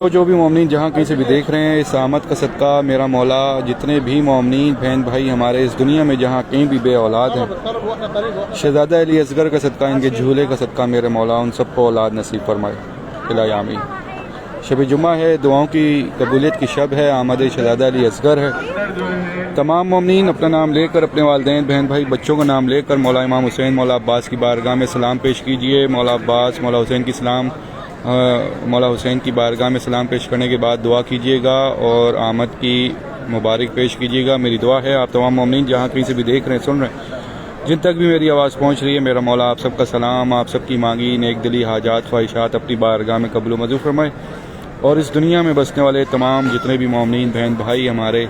جو بھی مومنین جہاں کہیں سے بھی دیکھ رہے ہیں، اس آمد کا صدقہ میرا مولا جتنے بھی مومنین بہن بھائی ہمارے اس دنیا میں جہاں کہیں بھی بے اولاد ہیں، شہزادہ علی اصغر کا صدقہ، ان کے جھولے کا صدقہ میرے مولا ان سب کو اولاد نصیب فرمائے۔ الہی آمین۔ شب جمعہ ہے، دعاؤں کی قبولیت کی شب ہے، آمد شہزادہ علی اصغر ہے۔ تمام مومنین اپنا نام لے کر، اپنے والدین بہن بھائی بچوں کا نام لے کر مولا امام حسین مولا عباس کی بارگاہ میں سلام پیش کیجئے۔ مولا عباس مولا حسین کی سلام مولا حسین کی بارگاہ میں سلام پیش کرنے کے بعد دعا کیجیے گا اور آمد کی مبارک پیش کیجیے گا۔ میری دعا ہے آپ تمام مومنین جہاں کہیں سے بھی دیکھ رہے ہیں، سن رہے ہیں، جن تک بھی میری آواز پہنچ رہی ہے، میرا مولا آپ سب کا سلام، آپ سب کی مانگی نیک دلی حاجات خواہشات اپنی بارگاہ میں قبول و منظور فرمائے، اور اس دنیا میں بسنے والے تمام جتنے بھی مومنین بہن بھائی ہمارے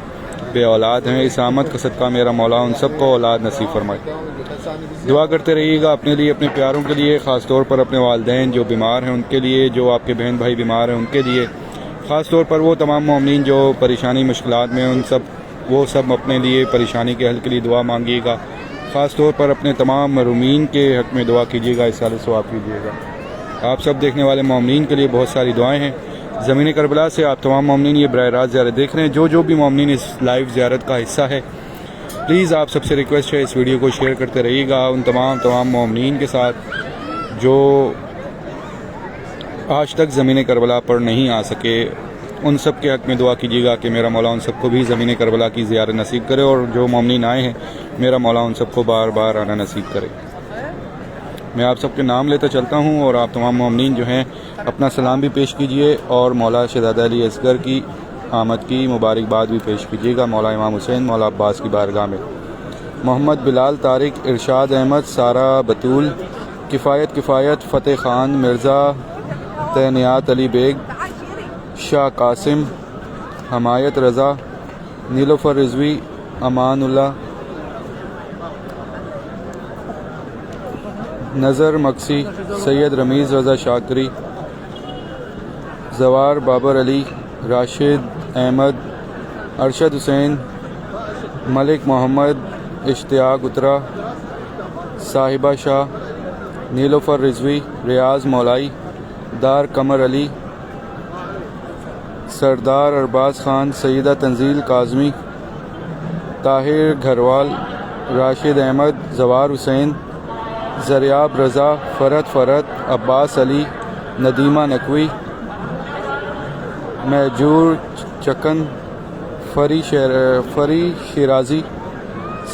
بے اولاد ہیں، اس آمد کا صدقہ میرا مولا ان سب کو اولاد نصیب فرمائے۔ دعا کرتے رہیے گا اپنے لیے، اپنے پیاروں کے لیے، خاص طور پر اپنے والدین جو بیمار ہیں ان کے لیے، جو آپ کے بہن بھائی بیمار ہیں ان کے لیے، خاص طور پر وہ تمام مومنین جو پریشانی مشکلات میں ان سب وہ سب اپنے لیے پریشانی کے حل کے لیے دعا مانگیے گا۔ خاص طور پر اپنے تمام مرحومین کے حق میں دعا کیجیے گا، اصالہ ثواب کیجیے گا۔ آپ سب دیکھنے والے مومنین کے لیے بہت ساری دعائیں ہیں۔ زمین کربلا سے آپ تمام مومنین یہ براہ راست زیارت دیکھ رہے ہیں، جو بھی مومنین اس لائیو زیارت کا حصہ ہے، پلیز آپ سب سے ریکویسٹ ہے اس ویڈیو کو شیئر کرتے رہیے گا ان تمام مومنین کے ساتھ جو آج تک زمین کربلا پر نہیں آ سکے۔ ان سب کے حق میں دعا کیجیے گا کہ میرا مولا ان سب کو بھی زمین کربلا کی زیارت نصیب کرے، اور جو مومنین آئے ہیں میرا مولا ان سب کو بار بار آنا نصیب کرے۔ میں آپ سب کے نام لیتا چلتا ہوں، اور آپ تمام مومنین جو ہیں اپنا سلام بھی پیش کیجئے اور مولا شہزادہ علی اصغر کی آمد کی مبارکباد بھی پیش کیجیے گا مولا امام حسین مولا عباس کی بارگاہ میں۔ محمد بلال طارق، ارشاد احمد، سارہ بطول، کفایت فتح خان، مرزا تینیات علی بیگ، شاہ قاسم، حمایت رضا، نیلوفر رضوی، امان اللہ، نظر مکسی، سید رمیز رضا شاکری، زوار بابر علی، راشد احمد، ارشد حسین، ملک محمد، اشتیاق اترا، صاحبہ شاہ، نیلوفر رضوی، ریاض مولائی، دار قمر علی، سردار ارباز خان، سیدہ تنزیل کاظمی، طاہر گھروال، راشد احمد، زوار حسین، زریاب رضا، فرت، عباس علی، ندیمہ نقوی، مہجور چکن، فری شیرازی،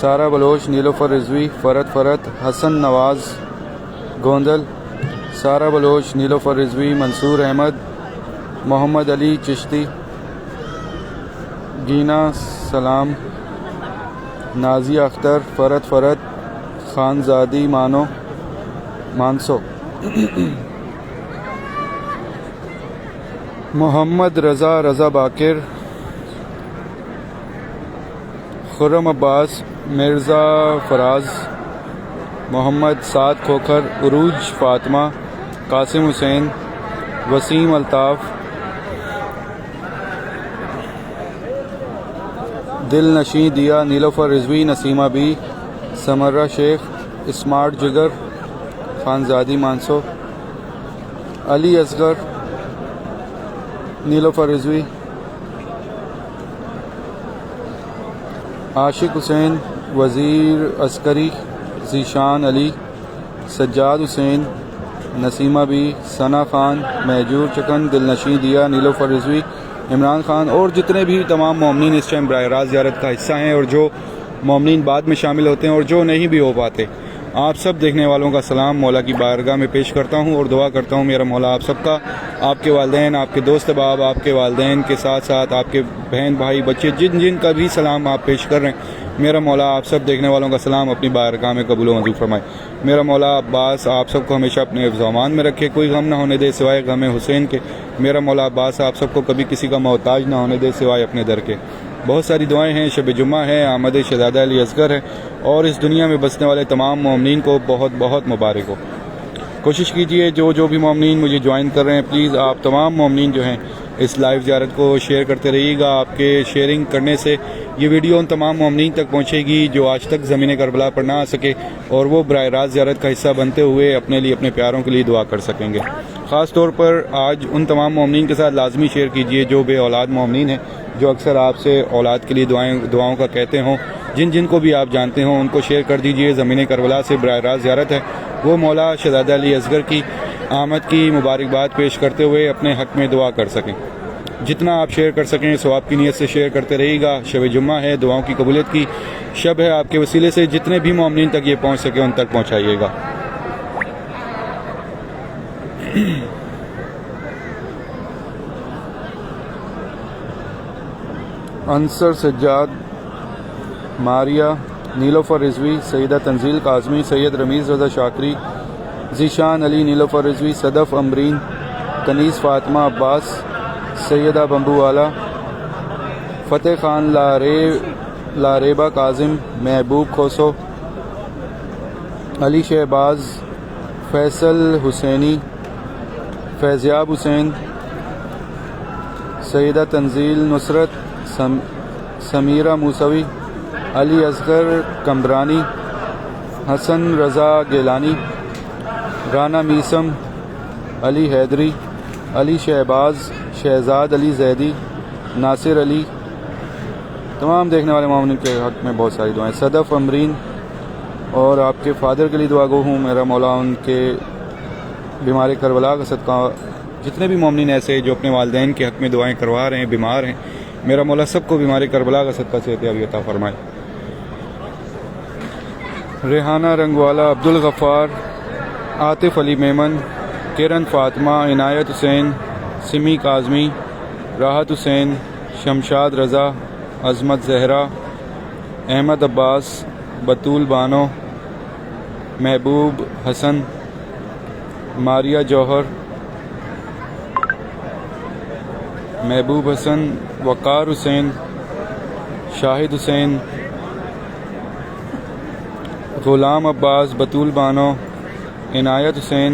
سارہ بلوچ، نیلوفر رضوی، فرت، حسن نواز گوندل، سارہ بلوچ، نیلوفر رضوی، منصور احمد، محمد علی چشتی، گینا سلام، نازیہ اختر، فرت، خانزادی مانسو، محمد رضا باقر، خرم عباس، مرزا فراز، محمد سعد کھوکھر، عروج فاطمہ، قاسم حسین، وسیم الطاف، دل نشیں دیا، نیلوفر Rizvi, Nasima be, Samra Sheikh, smart جگر، خانزادی مانسو، علی اصغر، نیلوفر رضوی، عاشق حسین، وزیر عسکری، ذیشان علی، سجاد حسین، نسیمہ بی، ثنا خان، مہجور چکن، دل نشیں دیا، نیلوفر رضوی، عمران خان، اور جتنے بھی تمام مومنین اس ٹائم براہ راست زیارت کا حصہ ہیں، اور جو مومنین بعد میں شامل ہوتے ہیں اور جو نہیں بھی ہو پاتے، آپ سب دیکھنے والوں کا سلام مولا کی بارگاہ میں پیش کرتا ہوں اور دعا کرتا ہوں میرا مولا آپ سب کا، آپ کے والدین، آپ کے دوست احباب، آپ کے والدین کے ساتھ ساتھ آپ کے بہن بھائی بچے جن کا بھی سلام آپ پیش کر رہے ہیں، میرا مولا آپ سب دیکھنے والوں کا سلام اپنی بارگاہ میں قبول و منظور فرمائے۔ میرا مولا عباس آپ سب کو ہمیشہ اپنے حفظ و امان میں رکھے، کوئی غم نہ ہونے دے سوائے غم حسین کے۔ میرا مولا عباس آپ سب کو کبھی کسی کا محتاج نہ ہونے دے سوائے اپنے در کے۔ بہت ساری دعائیں ہیں، شب جمعہ ہے، آمد شہزادہ علی اصغر ہے، اور اس دنیا میں بسنے والے تمام مومنین کو بہت بہت مبارک ہو۔ کوشش کیجئے جو بھی مومنین مجھے جوائن کر رہے ہیں، پلیز آپ تمام مومنین جو ہیں اس لائیو زیارت کو شیئر کرتے رہیے گا۔ آپ کے شیئرنگ کرنے سے یہ ویڈیو ان تمام مومنین تک پہنچے گی جو آج تک زمین کربلا پر نہ آ سکے، اور وہ براہ راست زیارت کا حصہ بنتے ہوئے اپنے لیے، اپنے پیاروں کے لیے دعا کر سکیں گے۔ خاص طور پر آج ان تمام مومنین کے ساتھ لازمی شیئر کیجئے جو بے اولاد مومنین ہیں، جو اکثر آپ سے اولاد کے لیے دعاؤں کا کہتے ہوں، جن کو بھی آپ جانتے ہوں ان کو شیئر کر دیجئے۔ زمین کربلا سے براہ راست زیارت ہے، وہ مولا شہزادہ علی اصغر کی آمد کی مبارکباد پیش کرتے ہوئے اپنے حق میں دعا کر سکیں۔ جتنا آپ شیئر کر سکیں ثواب کی نیت سے شیئر کرتے رہیے گا۔ شب جمعہ ہے، دعاؤں کی قبولیت کی شب ہے، آپ کے وسیلے سے جتنے بھی مومنین تک یہ پہنچ سکے ان تک پہنچائیے گا۔ انصر سجاد، ماریہ، نیلوفر رضوی، سیدہ تنزیل کاظمی، سید رمیز رضا شاکری، ذیشان علی، نیلوفر رضوی، صدف امرین، کنیز فاطمہ عباس، سیدہ بمبو والا، فتح خان لاریبہ کاظم، محبوب کھوسو، علی شہباز، فیصل حسینی، فیضیاب حسین، سیدہ تنزیل نصرت، سمیرہ موسوی، علی اصغر کمبرانی، حسن رضا گیلانی، رانا میسم، علی حیدری، علی شہباز، شہزاد علی زیدی، ناصر علی، تمام دیکھنے والے مومنین کے حق میں بہت ساری دعائیں۔ صدف امرین، اور آپ کے فادر کے لیے دعا گو ہوں، میرا مولا ان کے بیمار کربلا کا صدقہ، جتنے بھی مومنین ایسے جو اپنے والدین کے حق میں دعائیں کروا رہے ہیں، بیمار ہیں، میرا مولا سب کو بیمار کربلا کا صدقہ صحت یابی عطا فرمائے۔ ریحانہ رنگوالا، عبدالغفار، عاطف علی میمن، کرن فاطمہ، عنایت حسین، سمی کاظمی، راحت حسین، شمشاد رضا، عظمت زہرا، احمد عباس، بطول بانو، محبوب حسن، ماریہ جوہر، محبوب حسن، وقار حسین، شاہد حسین، غلام عباس، بطول بانو، عنایت حسین،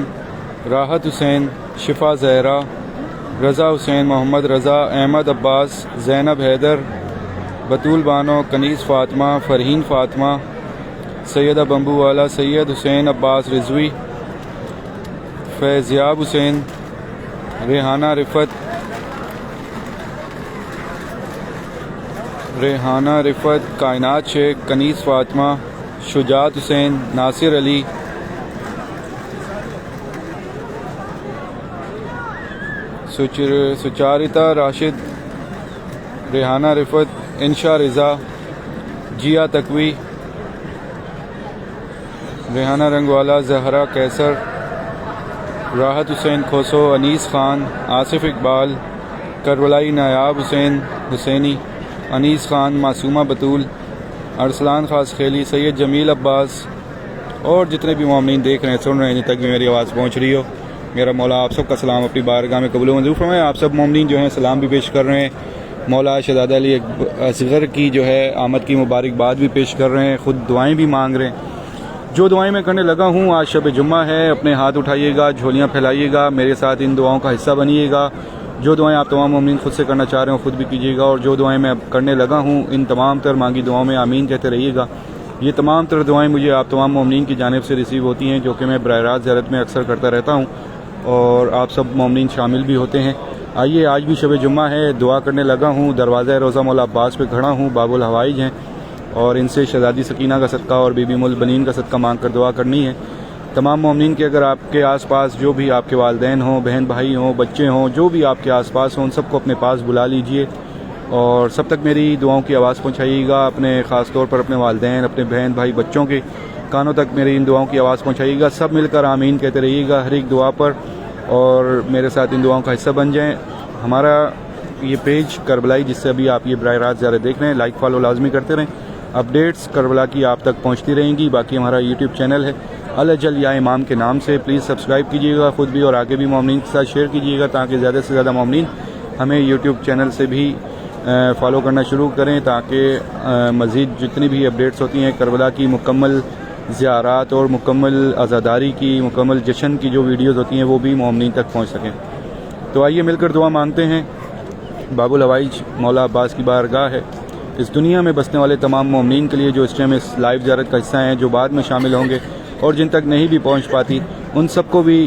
راحت حسین، شفا زہرا، رضا حسین، محمد رضا، احمد عباس، زینب حیدر، بطول بانو، کنیز فاطمہ، فرحین فاطمہ، سیدہ بمبو والا، سید حسین عباس رضوی، فیضیاب حسین، ریحانہ رفت، کائنات شیخ، کنیز فاطمہ، شجاعت حسین، ناصر علی، سچاریتا راشد، ریحانہ رفت، انشا رضا، جیا تقوی، ریحانہ رنگوالا، زہرا کیسر، راحت حسین کھوسو، انیس خان، آصف اقبال، کربلائی نایاب حسین حسینی، انیس خان، معصومہ بطول، ارسلان خاص خیلی، سید جمیل عباس، اور جتنے بھی مومنین دیکھ رہے ہیں، سن رہے ہیں، جن تک بھی میری آواز پہنچ رہی ہو، میرا مولا آپ سب کا سلام اپنی بارگاہ میں قبول و منظور فرمائے۔ آپ سب مومنین جو ہیں سلام بھی پیش کر رہے ہیں، مولا شہزادہ علی اصغر کی جو ہے آمد کی مبارکباد بھی پیش کر رہے ہیں، خود دعائیں بھی مانگ رہے ہیں۔ جو دعائیں میں کرنے لگا ہوں، آج شب جمعہ ہے، اپنے ہاتھ اٹھائیے گا، جھولیاں پھیلائیے گا، میرے ساتھ ان دعاؤں کا حصہ بنیے گا۔ جو دعائیں آپ تمام مومنین خود سے کرنا چاہ رہے ہوں خود بھی کیجیے گا، اور جو دعائیں میں اب کرنے لگا ہوں ان تمام تر مانگی دعاؤں میں آمین کہتے رہیے گا۔ یہ تمام تر دعائیں مجھے آپ تمام مومنین کی جانب سے ریسیو ہوتی ہیں، جو کہ میں براہ راست زیارت میں اکثر کرتا رہتا ہوں، اور آپ سب مومنین شامل بھی ہوتے ہیں۔ آئیے، آج بھی شب جمعہ ہے، دعا کرنے لگا ہوں، دروازہ روضہ مولا عباس پہ کھڑا ہوں، باب الحوائج ہیں، اور ان سے شہزادی سکینہ کا صدقہ اور بی بی البنین کا صدقہ مانگ کر دعا کرنی ہے۔ تمام مومنین کے اگر آپ کے آس پاس جو بھی آپ کے والدین ہوں، بہن بھائی ہوں، بچے ہوں، جو بھی آپ کے آس پاس ہوں، ان سب کو اپنے پاس بلا لیجئے اور سب تک میری دعاؤں کی آواز پہنچائیے گا۔ اپنے خاص طور پر اپنے والدین، اپنے بہن بھائی، بچوں کے کانوں تک میری ان دعاؤں کی آواز پہنچائیے گا۔ سب مل کر آمین کہتے رہیے گا ہر ایک دعا پر، اور میرے ساتھ ان دعاؤں کا حصہ بن جائیں۔ ہمارا یہ پیج کربلائی، جس سے ابھی آپ یہ براہ راست زیارت دیکھ رہے ہیں، لائک فالو لازمی کرتے رہیں، اپڈیٹس کربلا کی آپ تک پہنچتی رہیں گی۔ باقی ہمارا یوٹیوب چینل ہے الاجل یا امام کے نام سے، پلیز سبسکرائب کیجیے گا، خود بھی اور آگے بھی مومنین کے ساتھ شیئر کیجیے گا، تاکہ زیادہ سے زیادہ مومنین ہمیں یوٹیوب چینل سے بھی فالو کرنا شروع کریں، تاکہ مزید جتنی بھی اپڈیٹس ہوتی ہیں کربلا کی، مکمل زیارات اور مکمل عزاداری کی، مکمل جشن کی جو ویڈیوز ہوتی ہیں وہ بھی مومنین تک پہنچ سکیں۔ تو آئیے مل کر دعا مانگتے ہیں۔ باب الحوائج مولا عباس کی بارگاہ ہے، اس دنیا میں بسنے والے تمام مومنین کے لیے جو اس ٹائم اس لائیو زیارت کا حصہ ہیں، جو بعد میں شامل ہوں گے اور جن تک نہیں بھی پہنچ پاتی، ان سب کو بھی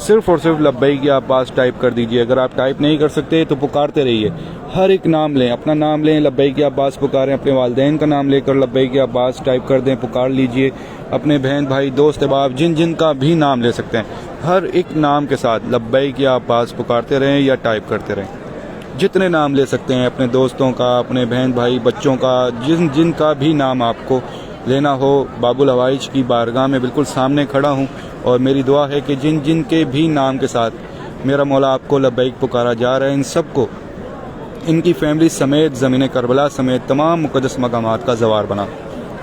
صرف اور صرف لبیک یا عباس ٹائپ کر دیجئے. اگر آپ ٹائپ نہیں کر سکتے تو پکارتے رہیے. ہر ایک نام لیں, اپنا نام لیں, لبیک یا عباس پکاریں. اپنے والدین کا نام لے کر لبیک یا عباس ٹائپ کر دیں, پکار لیجئے. اپنے بہن بھائی دوست احباب جن جن کا بھی نام لے سکتے ہیں, ہر ایک نام کے ساتھ لبیک یا عباس پکارتے رہیں یا ٹائپ کرتے رہیں. جتنے نام لے سکتے ہیں, اپنے دوستوں کا, اپنے بہن بھائی بچوں کا, جن کا بھی نام آپ کو لینا ہو. باب الحوائج کی بارگاہ میں بالکل سامنے کھڑا ہوں, اور میری دعا ہے کہ جن کے بھی نام کے ساتھ میرا مولا آپ کو لبیک پکارا جا رہا ہے, ان سب کو ان کی فیملی سمیت زمین کربلا سمیت تمام مقدس مقامات کا زوار بنا.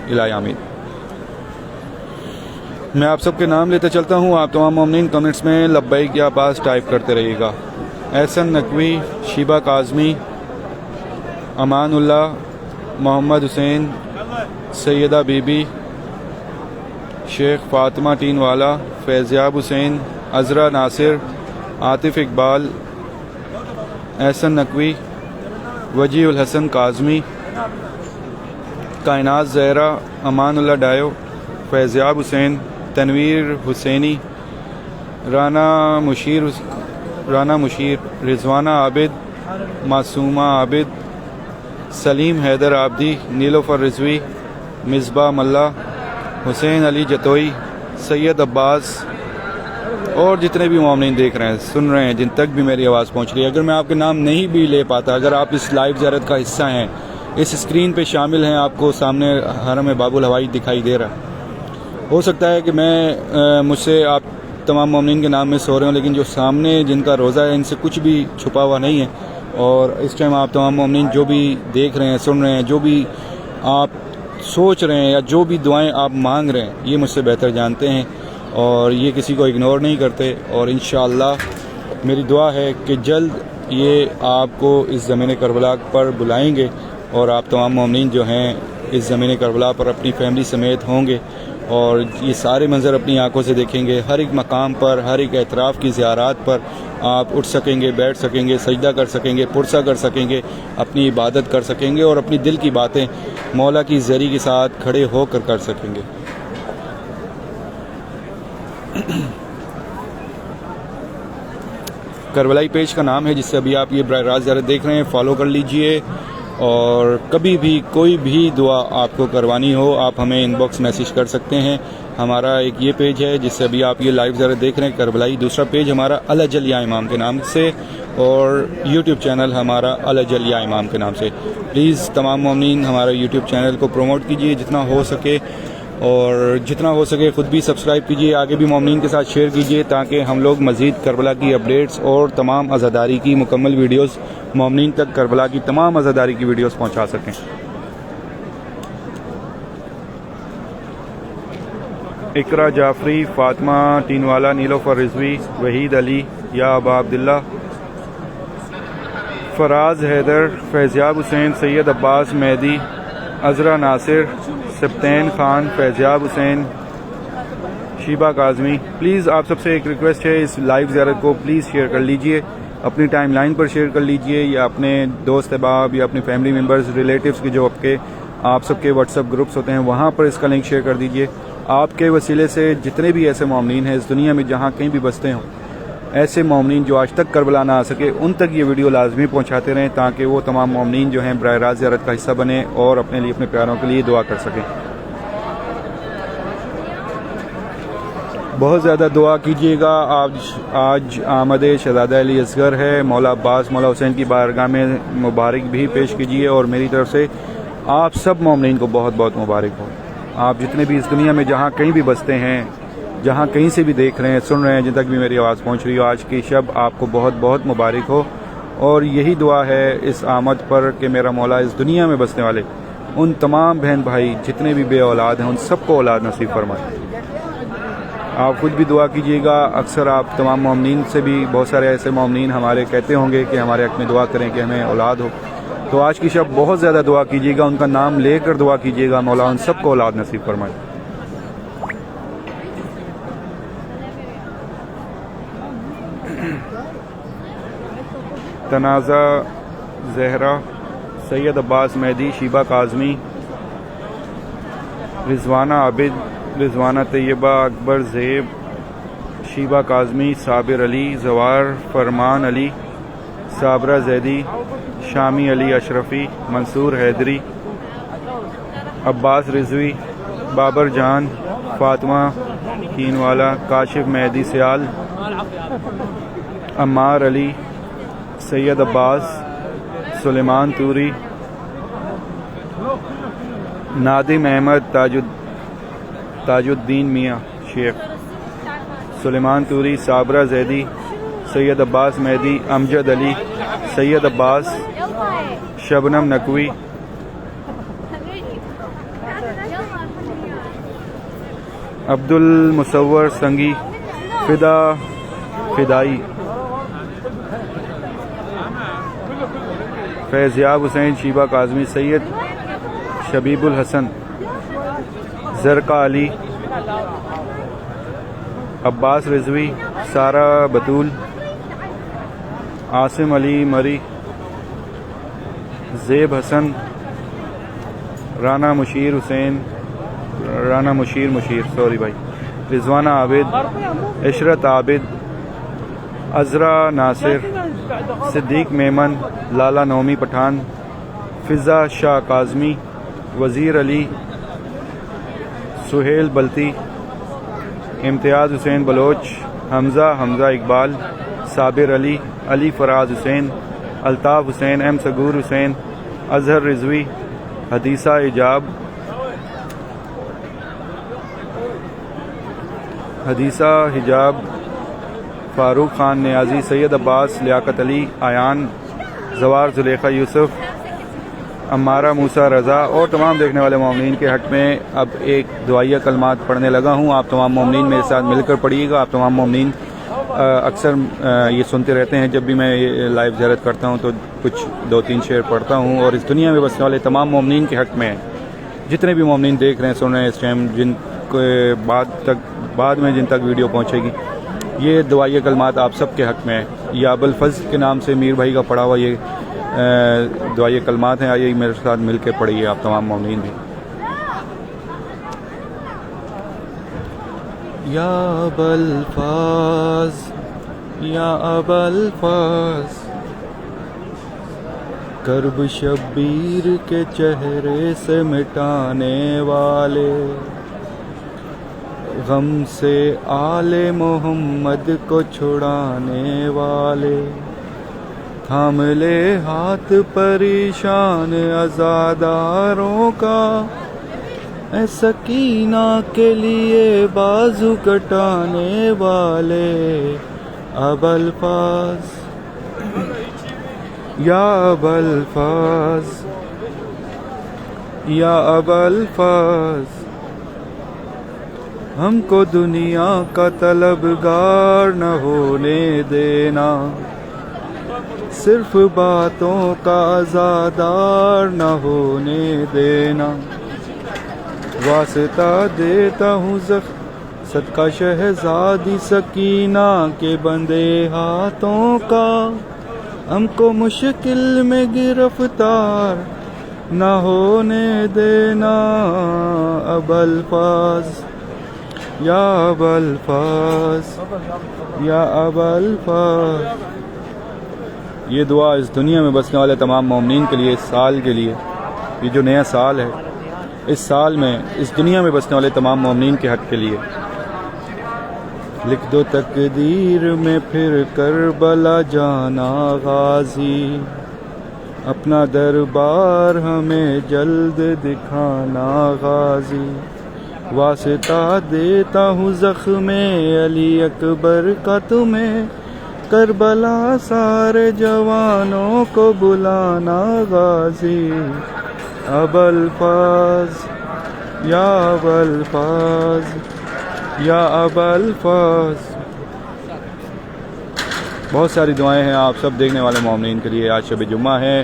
الہی آمین. میں آپ سب کے نام لیتے چلتا ہوں, آپ تمام مومنین کمنٹس میں لبیک یا عباس ٹائپ کرتے رہیے گا. احسن نقوی, شیبہ کاظمی, امان اللہ, محمد حسین, سیدہ be be, Sheikh Fatima ten والا, فیضیاب حسین, عذرا ناصر, عاطف اقبال, احسن نقوی, وجیہ الحسن کاظمی, کائنات زہرا, امان اللہ ڈایو, فیضیاب حسین, تنویر حسینی, رانا مشیر, رضوانہ عابد, معصومہ عابد, سلیم حیدر عابدی, نیلوفر رضوی, مصباح ملا, حسین علی جتوئی, سید عباس, اور جتنے بھی مومنین دیکھ رہے ہیں, سن رہے ہیں, جن تک بھی میری آواز پہنچ رہی ہے. اگر میں آپ کے نام نہیں بھی لے پاتا, اگر آپ اس لائیو زیارت کا حصہ ہیں, اس اسکرین پہ شامل ہیں, آپ کو سامنے حرم باب الحوائج دکھائی دے رہا ہے, ہو سکتا ہے کہ میں مجھ سے آپ تمام مومنین کے نام میں سو رہے ہوں, لیکن جو سامنے جن کا روزہ ہے ان سے کچھ بھی چھپا ہوا نہیں ہے. اور اس ٹائم آپ تمام مومنین جو بھی دیکھ رہے ہیں, سن رہے ہیں, جو بھی آپ سوچ رہے ہیں یا جو بھی دعائیں آپ مانگ رہے ہیں, یہ مجھ سے بہتر جانتے ہیں, اور یہ کسی کو اگنور نہیں کرتے. اور انشاءاللہ میری دعا ہے کہ جلد یہ آپ کو اس زمین کربلا پر بلائیں گے, اور آپ تمام مومنین جو ہیں اس زمین کربلا پر اپنی فیملی سمیت ہوں گے, اور یہ سارے منظر اپنی آنکھوں سے دیکھیں گے. ہر ایک مقام پر, ہر ایک اعتراف کی زیارات پر آپ اٹھ سکیں گے, بیٹھ سکیں گے, سجدہ کر سکیں گے, پرسہ کر سکیں گے, اپنی عبادت کر سکیں گے, اور اپنی دل کی باتیں مولا کی زری کے ساتھ کھڑے ہو کر سکیں گے. کربلائی پیج کا نام ہے جس سے ابھی آپ یہ براہ راست زیارت دیکھ رہے ہیں, فالو کر لیجئے. اور کبھی بھی کوئی بھی دعا آپ کو کروانی ہو, آپ ہمیں ان باکس میسیج کر سکتے ہیں. ہمارا ایک یہ پیج ہے جس سے ابھی آپ یہ لائیو زیارت دیکھ رہے ہیں کربلائی. دوسرا پیج ہمارا الجل یا امام کے نام سے, اور یوٹیوب چینل ہمارا الجل یا امام کے نام سے. پلیز تمام مومنین ہمارا یوٹیوب چینل کو پروموٹ کیجیے جتنا ہو سکے, اور جتنا ہو سکے خود بھی سبسکرائب کیجیے, آگے بھی مومنین کے ساتھ شیئر کیجیے, تاکہ ہم لوگ مزید کربلا کی اپڈیٹس اور تمام عزاداری کی مکمل ویڈیوز مومنین تک, کربلا کی تمام عزاداری کی ویڈیوز پہنچا سکیں. اقرا جعفری, فاطمہ ٹین والا, نیلوفر رضوی, وحید علی, یا ابا عبداللہ, فراز حیدر, فیضیاب حسین, سید عباس مہدی, عذرا ناصر, سبطین خان, فیضیاب حسین, شیبہ کاظمی. پلیز آپ سب سے ایک ریکویسٹ ہے, اس لائیو زیارت کو پلیز شیئر کر لیجئے, اپنی ٹائم لائن پر شیئر کر لیجئے, یا اپنے دوست احباب یا اپنی فیملی ممبرز, ریلیٹیوز کے جو آپ سب کے واٹس ایپ گروپس ہوتے ہیں وہاں پر اس کا لنک شیئر کر دیجئے. آپ کے وسیلے سے جتنے بھی ایسے مومنین ہیں اس دنیا میں جہاں کہیں بھی بستے ہوں, ایسے مومنین جو آج تک کربلا نہ آ سکے, ان تک یہ ویڈیو لازمی پہنچاتے رہیں, تاکہ وہ تمام مومنین جو ہیں براہ راست زیارت کا حصہ بنیں اور اپنے لیے, اپنے پیاروں کے لیے دعا کر سکیں. بہت زیادہ دعا کیجیے گا. آج آمد شہزادہ علی اصغر ہے, مولا عباس, مولا حسین کی بارگاہ میں مبارک بھی پیش کیجیے, اور میری طرف سے آپ سب مومنین کو بہت بہت مبارک ہو. آپ جتنے بھی اس دنیا میں جہاں کہیں بھی بستے ہیں, جہاں کہیں سے بھی دیکھ رہے ہیں, سن رہے ہیں, جن تک بھی میری آواز پہنچ رہی ہو, آج کی شب آپ کو بہت بہت مبارک ہو. اور یہی دعا ہے اس آمد پر کہ میرا مولا اس دنیا میں بسنے والے ان تمام بہن بھائی جتنے بھی بے اولاد ہیں, ان سب کو اولاد نصیب فرمائے. آپ خود بھی دعا کیجیے گا. اکثر آپ تمام مومنین سے بھی, بہت سارے ایسے مومنین ہمارے کہتے ہوں گے کہ ہمارے حق میں دعا کریں کہ ہمیں اولاد ہو. تو آج کی شب بہت زیادہ دعا کیجیے گا, ان کا نام لے کر دعا کیجیے گا, مولا ان سب کو اولاد نصیب فرمائے. تنازع زہرا, سید عباس مہدی, شیبہ کاظمی, رضوانہ عابد, رضوانہ طیبہ, اکبر زیب, شیبہ کاظمی، صابر علی، زوار فرمان علی، صابرہ زیدی، شامی علی اشرفی، منصور حیدری، عباس رضوی، بابر جان، فاطمہ کینوالا، کاشف مہدی سیال، عمار علی، سید عباس، سلیمان توری، نادم احمد، تاج الدین میاں شیخ، سلیمان توری، صابرہ زیدی، سید عباس مہدی، امجد علی، سید عباس، شبنم نقوی، عبد المصور سنگی، فدائی، فیضیاب حسین، شیبہ کاظمی، سید شبیب الحسن، زرقا علی، عباس رضوی، سارہ بطول، عاصم علی مری، زیب حسن، رانا مشیر سوری بھائی، رضوانہ عابد، عشرت عابد، عذرا ناصر، صدیق میمن، لالا نومی پٹھان، فضا شاہ کاظمی، وزیر علی، سہیل بلتی، امتیاز حسین بلوچ، حمزہ اقبال، صابر علی، علی فراز حسین، الطاف حسین، ایم صغور حسین، اظہر رضوی، حدیثہ حجاب، فاروق خان نیازی، سید عباس، لیاقت علی، آیان، زوار زلیخا یوسف، عمارہ موسیٰ رضا اور تمام دیکھنے والے مومنین کے حق میں اب ایک دعائیہ کلمات پڑھنے لگا ہوں. آپ تمام مومنین میرے ساتھ مل کر پڑھیے گا. آپ تمام مومنین اکثر یہ سنتے رہتے ہیں جب بھی میں لائیو زیارت کرتا ہوں تو کچھ 2-3 شعر پڑھتا ہوں اور اس دنیا میں بسنے والے تمام مومنین کے حق میں جتنے بھی مومنین دیکھ رہے ہیں سن رہے ہیں اس ٹائم جن کے بعد میں جن تک ویڈیو پہنچے گی یہ دعائیہ کلمات آپ سب کے حق میں ہے. یا ابوالفضل کے نام سے میر بھائی کا پڑھا ہوا یہ دعائیہ کلمات ہیں. آئیے میرے ساتھ مل کے پڑھیے آپ تمام مومنین بھی. یا ابوالفاظ یا ابوالفاظ کرب شبیر کے چہرے سے مٹانے والے غم سے آل محمد کو چھڑانے والے تھام لے ہاتھ پریشان عزاداروں کا اے سکینہ کے لیے بازو کٹانے والے ابوالفاظ یا ابوالفاظ یا ابوالفاظ ہم کو دنیا کا طلبگار نہ ہونے دینا صرف باتوں کا عزادار نہ ہونے دینا واسطہ دیتا ہوں صدقہ شہزادی سکینہ کے بندے ہاتھوں کا ہم کو مشکل میں گرفتار نہ ہونے دینا ابوالفاظ یا ابوالفاظ یا ابوالفاظ. یہ دعا اس دنیا میں بسنے والے تمام مومنین کے لیے اس سال کے لیے یہ جو نیا سال ہے اس سال میں اس دنیا میں بسنے والے تمام مومنین کے حق کے لیے. لکھ دو تقدیر میں پھر کربلا جانا غازی اپنا دربار ہمیں جلد دکھانا غازی واسطہ دیتا ہوں زخم علی اکبر کا تمہیں کربلا سارے جوانوں کو بلانا غازی ابوالفاظ یا ابوالفاظ یا ابوالفاظ. بہت ساری دعائیں ہیں آپ سب دیکھنے والے مومنین کے لیے. آج شب جمعہ ہے.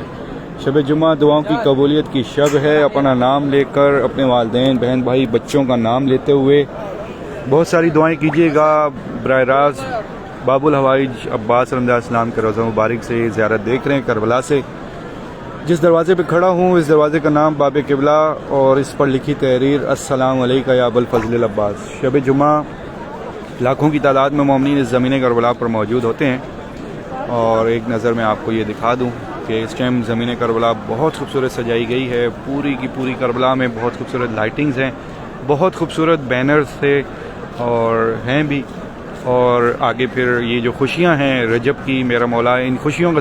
شب جمعہ دعاؤں کی قبولیت کی شب ہے. اپنا نام لے کر اپنے والدین بہن بھائی بچوں کا نام لیتے ہوئے بہت ساری دعائیں کیجیے گا. براہ راست باب الحوائج عباس رمضان اسلام کے روضہ مبارک سے زیارت دیکھ رہے ہیں کربلا سے. جس دروازے پہ کھڑا ہوں اس دروازے کا نام باب قبلہ اور اس پر لکھی تحریر السلام علیکہ یا ابوالفضل العباس. شب جمعہ لاکھوں کی تعداد میں مومنین اس زمین کربلا پر موجود ہوتے ہیں. اور ایک نظر میں آپ کو یہ دکھا دوں کہ اس ٹائم زمین کربلا بہت خوبصورت سجائی گئی ہے. پوری کی پوری کربلا میں بہت خوبصورت لائٹنگز ہیں, بہت خوبصورت بینرز تھے اور ہیں بھی. اور آگے پھر یہ جو خوشیاں ہیں رجب کی, میرا مولا ان خوشیوں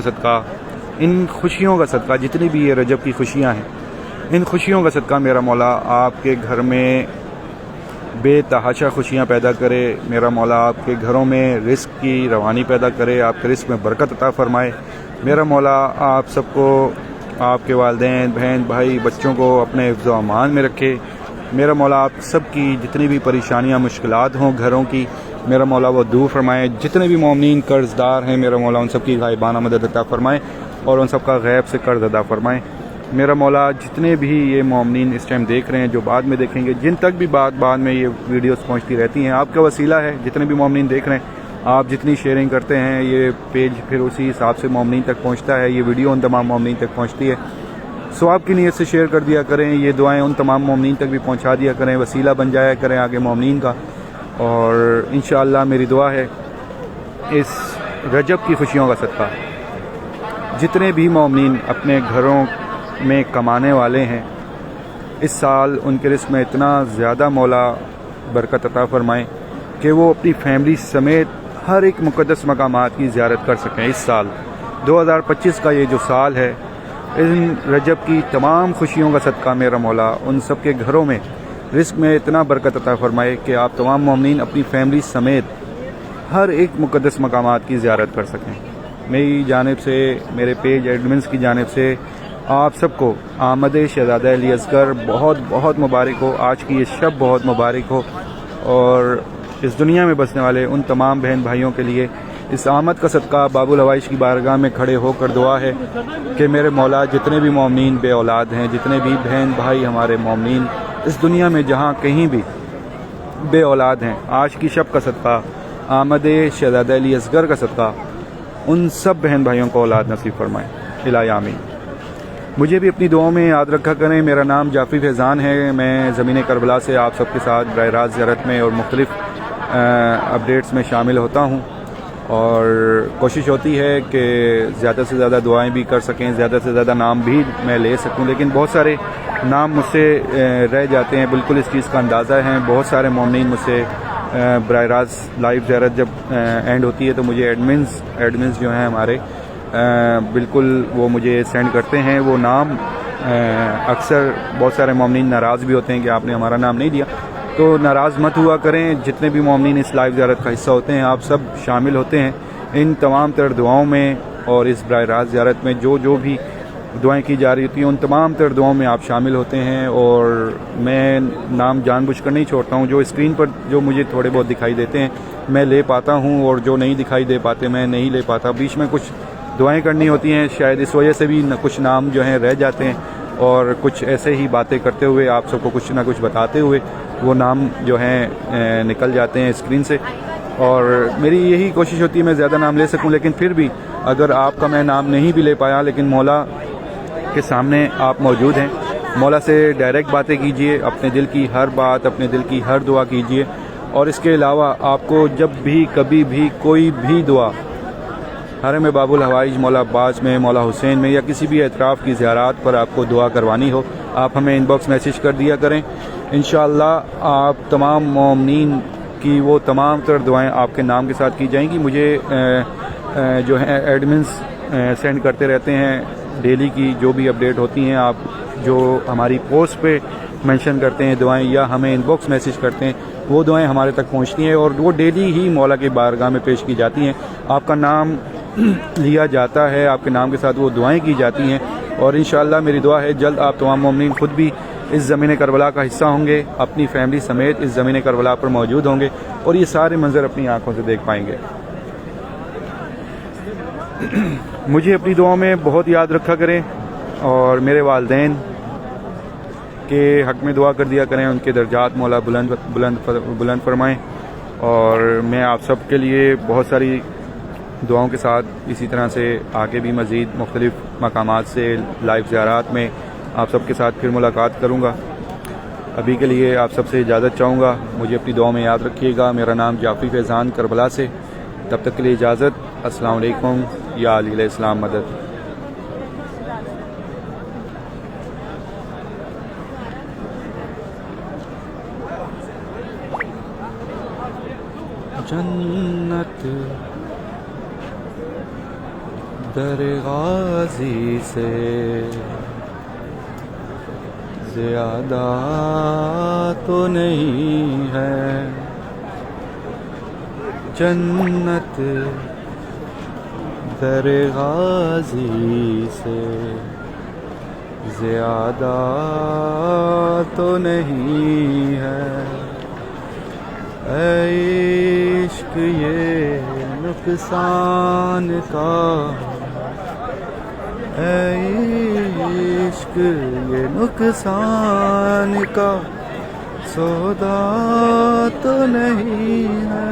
کا صدقہ جتنی بھی یہ رجب کی خوشیاں ہیں, ان خوشیوں کا صدقہ میرا مولا آپ کے گھر میں بے تحاشا خوشیاں پیدا کرے. میرا مولا آپ کے گھروں میں رزق کی روانی پیدا کرے, آپ کے رزق میں برکت عطا فرمائے. میرا مولا آپ سب کو, آپ کے والدین, بہن, بھائی, بچوں کو اپنے حفظ و امان میں رکھے. میرا مولا آپ سب کی جتنی بھی پریشانیاں مشکلات ہوں گھروں کی, میرا مولا وہ دور فرمائے. جتنے بھی مومنین قرض دار ہیں میرا مولا ان سب کی غائبانہ مدد عطا فرمائے اور ان سب کا غیب سے قرض ادا فرمائے. میرا مولا جتنے بھی یہ مومنین اس ٹائم دیکھ رہے ہیں, جو بعد میں دیکھیں گے, جن تک بھی بعد میں یہ ویڈیوز پہنچتی رہتی ہیں, آپ کا وسیلہ ہے. جتنے بھی مومنین دیکھ رہے ہیں, آپ جتنی شیئرنگ کرتے ہیں یہ پیج پھر اسی حساب سے مومنین تک پہنچتا ہے, یہ ویڈیو ان تمام مومنین تک پہنچتی ہے. سو آپ کی نیت سے شیئر کر دیا کریں, یہ دعائیں ان تمام مومنین تک بھی پہنچا دیا کریں, وسیلہ بن جایا کریں آگے مومنین کا. اور انشاءاللہ میری دعا ہے اس رجب کی خوشیوں کا صدقہ جتنے بھی مومنین اپنے گھروں میں کمانے والے ہیں, اس سال ان کے رزق میں اتنا زیادہ مولا برکت عطا فرمائیں کہ وہ اپنی فیملی سمیت ہر ایک مقدس مقامات کی زیارت کر سکیں. اس سال 2025 کا یہ جو سال ہے, ان رجب کی تمام خوشیوں کا صدقہ میرا مولا ان سب کے گھروں میں رزق میں اتنا برکت عطا فرمائے کہ آپ تمام مومنین اپنی فیملی سمیت ہر ایک مقدس مقامات کی زیارت کر سکیں. میری جانب سے, میرے پیج ایڈمنز کی جانب سے آپ سب کو آمد شہزادہ علی اصغر بہت بہت مبارک ہو. آج کی یہ شب بہت مبارک ہو. اور اس دنیا میں بسنے والے ان تمام بہن بھائیوں کے لیے اس آمد کا صدقہ باب الحوائج کی بارگاہ میں کھڑے ہو کر دعا ہے کہ میرے مولا جتنے بھی مومنین بے اولاد ہیں, جتنے بھی بہن بھائی ہمارے مومنین اس دنیا میں جہاں کہیں بھی بے اولاد ہیں, آج کی شب کا صدقہ, آمد شہزادہ علی اصغر کا صدقہ ان سب بہن بھائیوں کو اولاد نصیب فرمائے. الہی آمین. مجھے بھی اپنی دعاؤں میں یاد رکھا کریں. میرا نام جعفری فیضان ہے. میں زمین کربلا سے آپ سب کے ساتھ براہ راست زیارت میں اور مختلف اپڈیٹس میں شامل ہوتا ہوں, اور کوشش ہوتی ہے کہ زیادہ سے زیادہ دعائیں بھی کر سکیں, زیادہ سے زیادہ نام بھی میں لے سکوں, لیکن بہت سارے نام مجھ سے رہ جاتے ہیں. بالکل اس چیز کا اندازہ ہے. بہت سارے مومنین مجھ سے براہ راست لائیو زیارت جب اینڈ ہوتی ہے تو مجھے ایڈمنز جو ہیں ہمارے بالکل وہ مجھے سینڈ کرتے ہیں وہ نام. اکثر بہت سارے مومنین ناراض بھی ہوتے ہیں کہ آپ نے ہمارا نام نہیں دیا, تو ناراض مت ہوا کریں. جتنے بھی مومنین اس لائیو زیارت کا حصہ ہوتے ہیں آپ سب شامل ہوتے ہیں ان تمام تر دعاؤں میں, اور اس براہ راست زیارت میں جو بھی دعائیں کی جا رہی ہوتی ہیں ان تمام تر دعاؤں میں آپ شامل ہوتے ہیں. اور میں نام جان بوجھ کر نہیں چھوڑتا ہوں. جو اسکرین پر جو مجھے تھوڑے بہت دکھائی دیتے ہیں میں لے پاتا ہوں, اور جو نہیں دکھائی دے پاتے میں نہیں لے پاتا. بیچ میں کچھ دعائیں کرنی ہوتی ہیں, شاید اس وجہ سے بھی کچھ نام جو ہیں رہ جاتے ہیں, اور کچھ ایسے ہی باتیں کرتے ہوئے آپ سب کو کچھ نہ کچھ بتاتے ہوئے وہ نام جو ہیں نکل جاتے ہیں اسکرین سے. اور میری یہی کوشش ہوتی ہے میں زیادہ نام لے سکوں, لیکن پھر بھی اگر آپ کا میں نام نہیں بھی لے پایا, لیکن مولا کے سامنے آپ موجود ہیں, مولا سے ڈائریکٹ باتیں کیجئے, اپنے دل کی ہر بات, اپنے دل کی ہر دعا کیجئے. اور اس کے علاوہ آپ کو جب بھی کبھی بھی کوئی بھی دعا حرم باب الحوائج مولا عباس میں, مولا حسین میں, یا کسی بھی اعتراف کی زیارات پر آپ کو دعا کروانی ہو, آپ ہمیں ان باکس میسیج کر دیا کریں. انشاءاللہ آپ تمام مومنین کی وہ تمام تر دعائیں آپ کے نام کے ساتھ کی جائیں گی. مجھے جو ہیں ایڈمنز سینڈ کرتے رہتے ہیں ڈیلی کی جو بھی اپڈیٹ ہوتی ہیں, آپ جو ہماری پوسٹ پہ مینشن کرتے ہیں دعائیں یا ہمیں ان باکس میسیج کرتے ہیں, وہ دعائیں ہمارے تک پہنچتی ہیں اور وہ ڈیلی ہی مولا کے بارگاہ میں پیش کی جاتی ہیں. آپ کا نام لیا جاتا ہے, آپ کے نام کے ساتھ وہ دعائیں کی جاتی ہیں. اور انشاءاللہ میری دعا ہے جلد آپ تمام مومنین خود بھی اس زمین کربلا کا حصہ ہوں گے, اپنی فیملی سمیت اس زمین کربلا پر موجود ہوں گے, اور یہ سارے منظر اپنی آنکھوں سے دیکھ پائیں گے. مجھے اپنی دعاؤں میں بہت یاد رکھا کریں, اور میرے والدین کے حق میں دعا کر دیا کریں, ان کے درجات مولا بلند فرمائیں. اور میں آپ سب کے لیے بہت ساری دعاؤں کے ساتھ اسی طرح سے آگے بھی مزید مختلف مقامات سے لائیو زیارات میں آپ سب کے ساتھ پھر ملاقات کروں گا. ابھی کے لیے آپ سب سے اجازت چاہوں گا. مجھے اپنی دعا میں یاد رکھیے گا. میرا نام جعفری فیضان کربلا سے. تب تک کے لیے اجازت. السلام علیکم. یا علی علیہ السلام مدد. جنت در غازی سے زیادہ تو نہیں ہے. جنت در غازی سے زیادہ تو نہیں ہے. اے عشق یہ نقصان کا، اے عشق یہ نقصان کا سودا تو نہیں ہے.